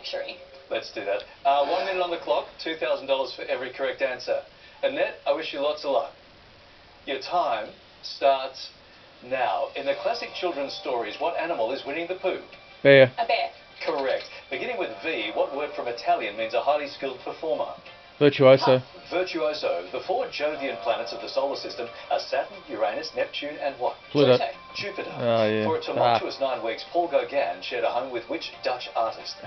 victory. Let's do that. 1 minute on the clock, $2,000 for every correct answer. Annette, I wish you lots of luck. Your time starts now. In the classic children's stories, what animal is Winnie the Pooh? Bear. A bear. Correct. Beginning with V, what word from Italian means a highly skilled performer? Virtuoso. Virtuoso. The 4 Jovian planets of the solar system are Saturn, Uranus, Neptune and what? Pluto. Jupiter. Oh, yeah. For a tumultuous 9 weeks, Paul Gauguin shared a home with which Dutch artist?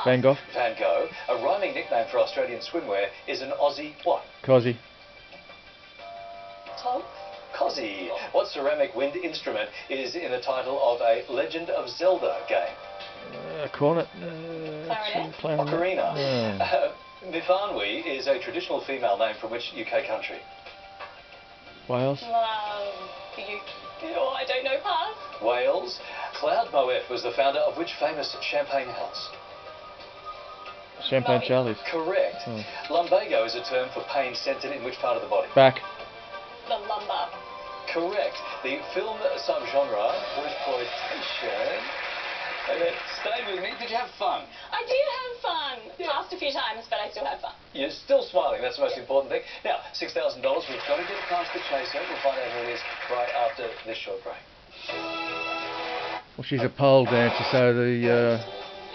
Van Gogh. Van Gogh. A rhyming nickname for Australian swimwear is an Aussie what? Cosy. Tom? Cosy. What ceramic wind instrument is in the title of a Legend of Zelda game? Cornet. Clarinet. Ocarina. Mifanwi is a traditional female name from which UK country? Wales. I don't know, pass. Wales. Claude Moet was the founder of which famous champagne house? Champagne Moe. Charlie's. Correct. Lumbago is a term for pain centred in which part of the body? Back. The lumbar. Correct. The film subgenre, exploitation. Stay with me. Did you have fun? I did have fun. Passed a few times, but I still had fun. You're still smiling. That's the most important thing. Now, $6,000. We've got to get it past the chaser. We'll find out who it is right after this short break. Well, she's a pole dancer, so the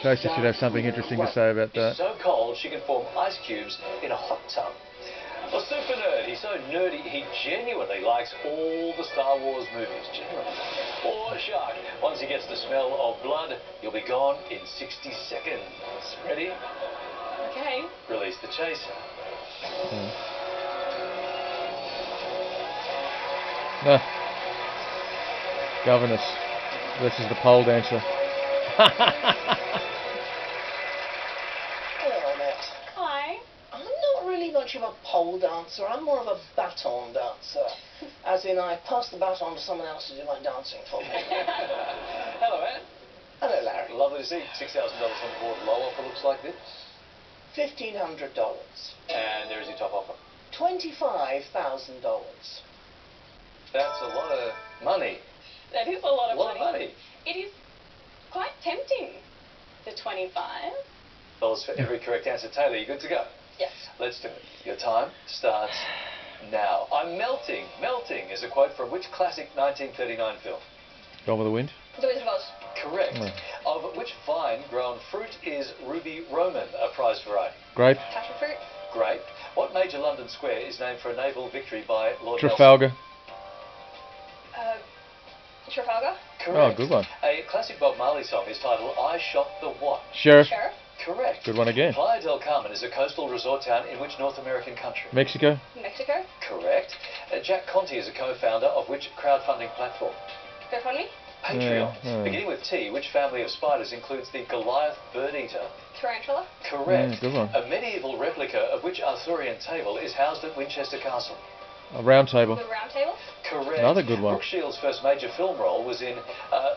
chaser should have something interesting to say about that. It's so cold she can form ice cubes in a hot tub. Well, super nerd. He's so nerdy, he genuinely likes all the Star Wars movies. Genuinely. Or shark. Once he gets the smell of blood, you'll be gone in 60 seconds. Ready? Okay. Release the chaser. No. Governess. This is the pole dancer. Hello, Annette. Hi. I'm not really much of a pole dancer. I'm more of a baton dancer. As in, I pass the baton to someone else to do my dancing for me. Hello, Anne. Hello, Larry. Lovely to see you. $6,000 on the board. Low offer looks like this. $1,500. And there's your top offer. $25,000. That's a lot of money. That is a lot of money. It is quite tempting. The 25. Dollars for every correct answer. Taylor, you good to go? Yes. Let's do it. Your time starts now. I'm melting. Melting is a quote from which classic 1939 film? Gone with the Wind. The Wizard of Oz. Correct. Of which vine-grown fruit is Ruby Roman a prized variety? Grape. Passion fruit. Grape. What major London square is named for a naval victory by Lord Trafalgar. Trafalgar. Nelson? Correct. Oh, good one. A classic Bob Marley song is titled I Shot the What? Sheriff. Sheriff. Correct. Good one again. Playa del Carmen is a coastal resort town in which North American country? Mexico. Mexico. Correct. Jack Conte is a co-founder of which crowdfunding platform? GoFundMe. Patreon. Beginning with T, which family of spiders includes the Goliath bird eater? Tarantula. Correct. Good one. A medieval replica of which Arthurian table is housed at Winchester Castle? A round table. The Round Table. Correct. Another good one. Brooke Shields' first major film role was in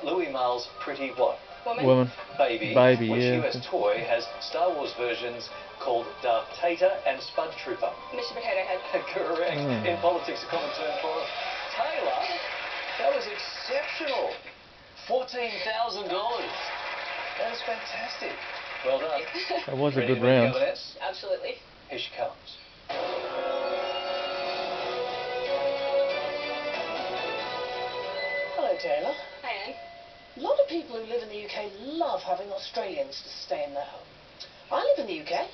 Louis Malle's Pretty What? Woman. Baby. Baby, Which yeah. US toy has Star Wars versions called Darth Tater and Spud Trooper? Mr. Potato Head. Correct. In politics, a common term for Taylor. That was exceptional. $14,000. That is fantastic. Well done. That was a Ready good to win, round. Governess? Absolutely. Here she comes. Hello, Taylor. Hi, Anne. A lot of people who live in the UK love having Australians to stay in their home. I live in the UK.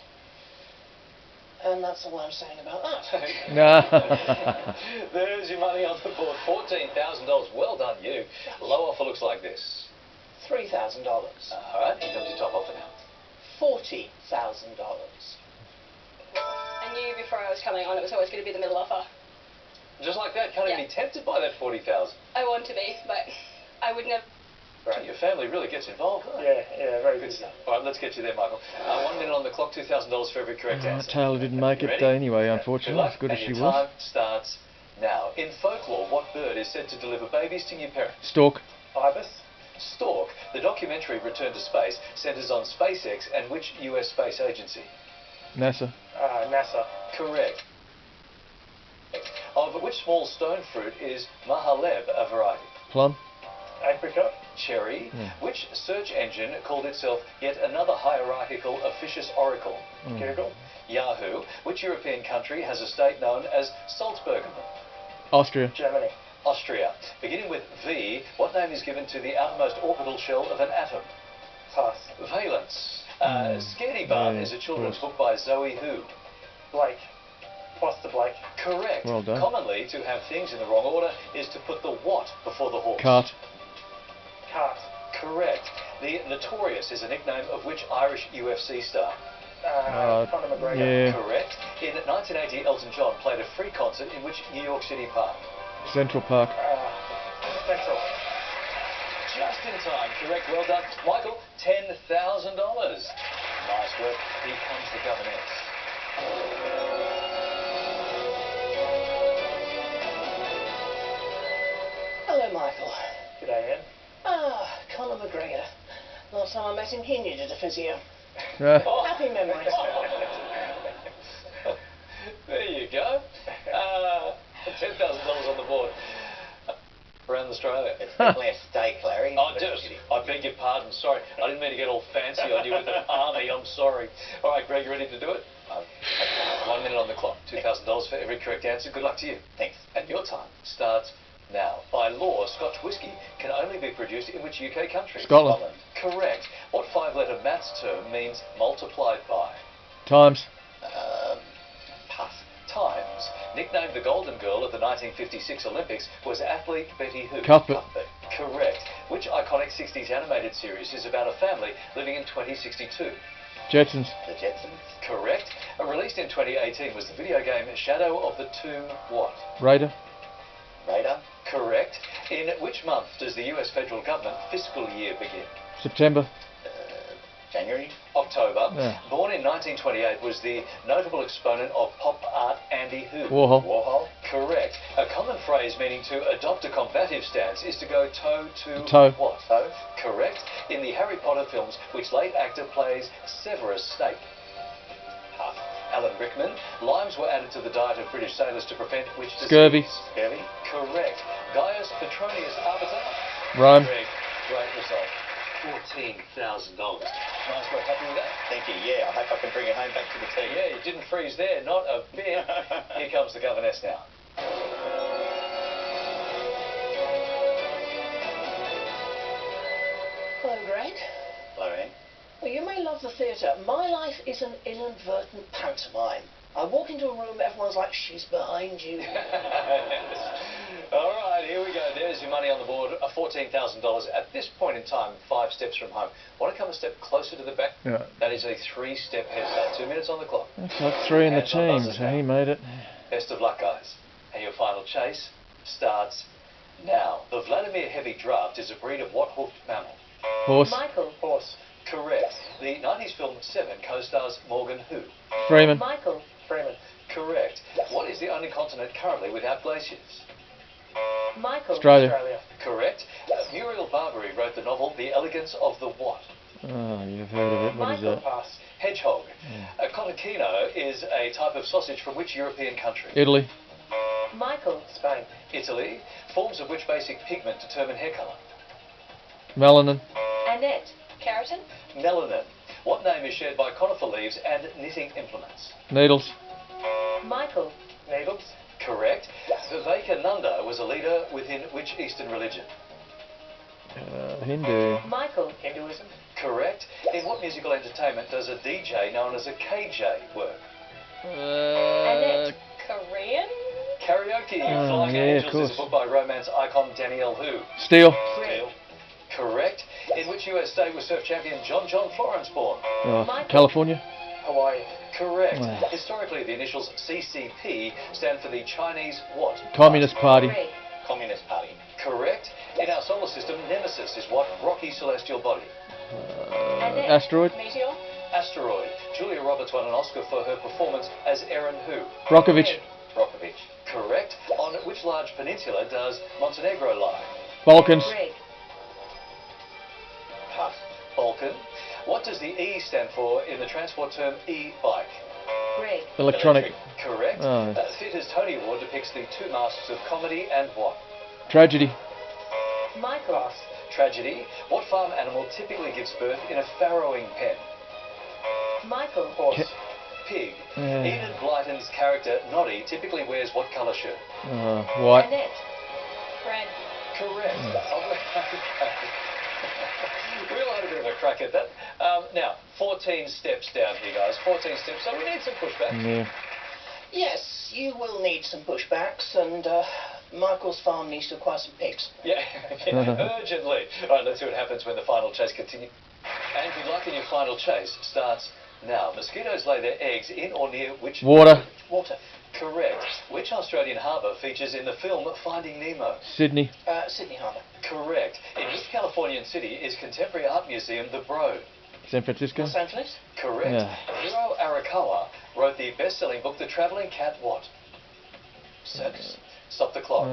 And that's all I'm saying about that. No. There's your money on the board. $14,000. Well done, you. Low offer looks like this. $3,000. All right, here comes your top offer now. $40,000. I knew before I was coming on it was always going to be the middle offer. Just like that, can't even be tempted by that $40,000. I want to be, but I would never. Right, your family really gets involved, huh? Yeah, very Good stuff. All right, let's get you there, Michael. 1 minute on the clock, $2,000 for every correct answer. Taylor didn't make it Ready? anyway, Good unfortunately, luck, as good as and she your time was. starts now. In folklore, what bird is said to deliver babies to new parents? Stork. Ibis. Stork. The documentary Return to Space centers on SpaceX and which US space agency? NASA. NASA. Correct. Of which small stone fruit is mahaleb a variety? Plum. Apricot. Cherry. Yeah. Which search engine called itself yet another hierarchical officious oracle? Google. Yahoo. Which European country has a state known as Salzburgen? Austria. Germany. Austria. Beginning with V, what name is given to the outermost orbital shell of an atom? Pass. Valence. Scaredy Bun Yeah, is a children's of book by Zoe who? Blake. Foster Blake. Correct. Well done. Commonly, to have things in the wrong order is to put the what before the horse. Cart. Cart. Correct. The Notorious is a nickname of which Irish UFC star? Conor McGregor. Yeah. Correct. In 1980, Elton John played a free concert in which New York City park? Central Park. Central. Just in time. Correct. Well done. Michael, $10,000. Nice work. Here comes the Governess. Hello, Michael. G'day, Anne. Conor McGregor. Last time I met him, he needed a physio. Happy memories. There you go. $10,000 on the board. Around Australia. It's definitely a steak, Larry. I beg your pardon. Sorry, I didn't mean to get all fancy on you with the army. I'm sorry. All right, Greg, you ready to do it? 1 minute on the clock. $2,000 for every correct answer. Good luck to you. Thanks. And your time starts now. By law, Scotch whisky can only be produced in which UK country? Scotland. Correct. What five-letter maths term means multiplied by? Times. Pass. Times. Nicknamed the Golden Girl of the 1956 Olympics was athlete Betty who? Cuthbert. Correct. Which iconic 60s animated series is about a family living in 2062? Jetsons. The Jetsons. Correct. Released in 2018 was the video game Shadow of the Tomb what? Raider. Radar. Correct. In which month does the US federal government fiscal year begin? September. January. October. Yeah. Born in 1928 was the notable exponent of pop art Andy who? Warhol. Warhol. Correct. A common phrase meaning to adopt a combative stance is to go toe to Toe. what? Toe. Correct. In the Harry Potter films, which late actor plays Severus Snape? Pass. Alan Rickman. Limes were added to the diet of British sailors to prevent which disease? Scurvy. Scurvy. Correct. Gaius Petronius Arbiter? Rome. Correct. Great result. $14,000. Nice work. Happy with that? Thank you. Yeah, I hope I can bring it home back to the team. Yeah, you didn't freeze there. Not a bit. Here comes the Governess now. Hello, Greg. Hello, Anne. Well, you may love the theatre. My life is an inadvertent pantomime. I walk into a room, everyone's like, she's behind you. All right, here we go. There's your money on the board, $14,000. At this point in time, 5 steps from home. Want to come a step closer to the back? Yeah. That is a 3-step head start. 2 minutes on the clock. That's like 3 in the Hands on team, buzzers so now. he made it. Best of luck, guys. And your final chase starts now. The Vladimir Heavy Draft is a breed of what hoofed mammal? Horse. Michael. Horse. Correct. The 90s film Seven co-stars Morgan who? Freeman. Michael. Freeman. Correct. What is the only continent currently without glaciers? Michael. Australia. Correct. Muriel Barbary wrote the novel The Elegance of the what? Oh, you've heard of it. What is that? Pass. Hedgehog. Cotechino is a type of sausage from which European country? Italy. Michael. Spain. Italy. Forms of which basic pigment determine hair colour? Melanin. Annette. Keratin. Melanin. What name is shared by conifer leaves and knitting implements? Needles. Michael. Needles. Correct. Vivekananda was a leader within which Eastern religion? Hindu. Michael. Hinduism. Correct. In what musical entertainment does a DJ known as a KJ work? Annette. Korean. Karaoke. Oh, Flying yeah, of Angels course. is a book by romance icon Danielle who? Steel. Steele. Correct. In which US state was surf champion John Florence born? Oh, California. Hawaii. Correct. Wow. Historically, the initials CCP stand for the Chinese what? Communist Party. Greg. Communist Party. Correct. In our solar system, Nemesis is what rocky celestial body? Annette. Asteroid. Meteor. Asteroid. Julia Roberts won an Oscar for her performance as Erin who? Brockovich. Brockovich. Correct. On which large peninsula does Montenegro lie? Balkans. Greg. Pass. Balkan. What does the E stand for in the transport term e-bike? Greg. Electronic. Correct. Oh. Theatre's Tony Award depicts the two masks of comedy and what? Tragedy. Michael. tragedy. What farm animal typically gives birth in a farrowing pen? Michael. Horse. Pig. Yeah. Enid Blyton's character, Noddy, typically wears what colour shirt? White. Annette. Red. Correct. We all had a bit of a crack at that. Now, 14 steps down here, guys. 14 steps, so we need some pushback. Yeah. Yes, you will need some pushbacks, and Michael's farm needs to acquire some pigs. Yeah, urgently. All right, let's see what happens when the final chase continues. And good luck in your final chase starts now. Mosquitoes lay their eggs in or near which... Water. Water. Correct. Which Australian harbour features in the film Finding Nemo? Sydney. Sydney Harbour. Correct. In which Californian city is contemporary art museum The Broad? San Francisco. Los Angeles. Correct. Yeah. Hiro Arakawa wrote the best-selling book The Travelling Cat what? Circus. Stop the clock. I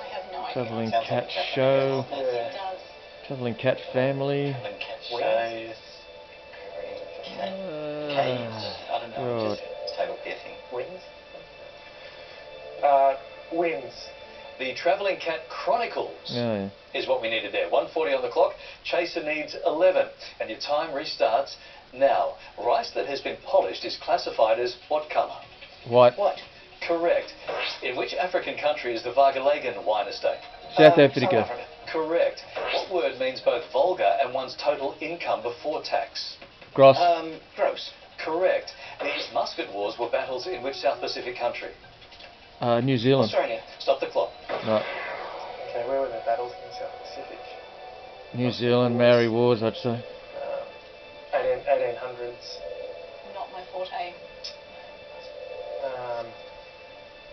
have no idea. Travelling Sounds cat like a show. It does. Travelling cat family. Travelling cat shows. Uh, Caves. I don't know. God. Just table beer thing. Wins. Wins. The Travelling Cat Chronicles Yeah. is what we needed there. 1:40 on the clock. Chaser needs 11. And your time restarts now. Rice that has been polished is classified as what colour? White. What? Correct. In which African country is the Vargalagen wine estate? South South Africa. Africa. Correct. What word means both vulgar and one's total income before tax? Gross. Gross. Correct. The Musket Wars were battles in which South Pacific country? New Zealand. Australia. Stop the clock. Right. Okay, where were the battles in South Pacific? New Zealand, Maori Wars, I'd say. 1800s. Not my forte.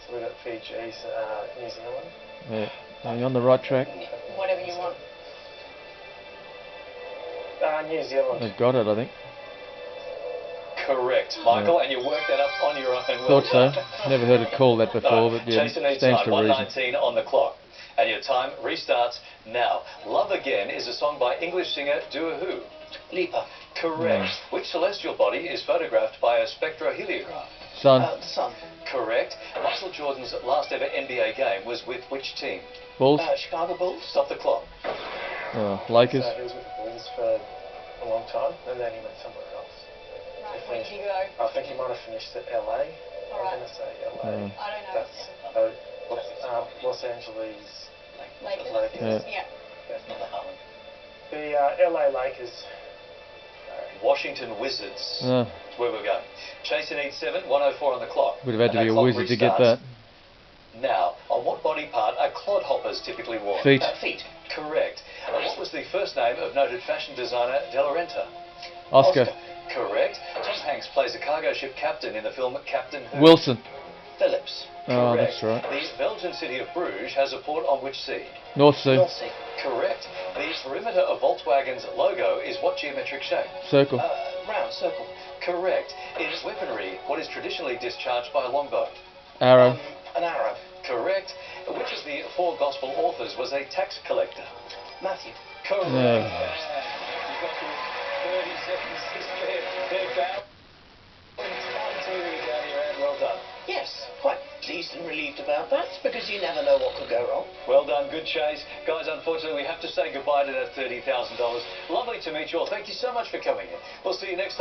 So we got Fiji, New Zealand. Yeah. Are you on the right track? Whatever you want. New Zealand. They've got it, I think. Correct, Michael, and you worked that up on your own. Well Thought so. done. Never heard it called that before, No, but yeah, Chaser needs stands time. to reason. 1:19 on the clock. And your time restarts now. Love Again is a song by English singer Dua Who. Lipa. Correct. Which celestial body is photographed by a spectroheliograph? Sun. The sun. Correct. Michael Jordan's last ever NBA game was with which team? Bulls. Chicago Bulls. Stop the clock. Lakers. So he was with the Bulls for a long time, and then he went somewhere else. Right, where did you go? I think he might have finished at LA. I'm Alright. going to say LA. Yeah. I don't know. That's Los Angeles Lakers. Lakers. Yeah. Yeah. Not the Harlem. The LA Lakers. Washington Wizards. Uh, That's where we're going. Chaser needs 7. 1:04 on the clock. would have had to And be a that clock wizard to get restarts that. Now, on what body part are clodhoppers typically worn? Feet. Feet. Correct. What was the first name of noted fashion designer De La Renta? Oscar. Correct. Tom Hanks plays a cargo ship captain in the film Captain Who? Wilson. Phillips. Oh, Correct. that's right. The Belgian city of Bruges has a port on which sea? North Sea. North Sea. Correct. The perimeter of Volkswagen's logo is what geometric shape? Circle. Round. Circle. Correct. In weaponry, what is traditionally discharged by a longbow? Arrow. An arrow. Correct. Which of the 4 gospel authors was a tax collector? Matthew. Correct. Yeah. You've got your 30 seconds to spare. They're bound. Time to down your hand. Well done. Yes. Quite pleased and relieved about that, because you never know what could go wrong. Well done. Good chase. Guys, unfortunately, we have to say goodbye to that $30,000. Lovely to meet you all. Thank you so much for coming in. We'll see you next time.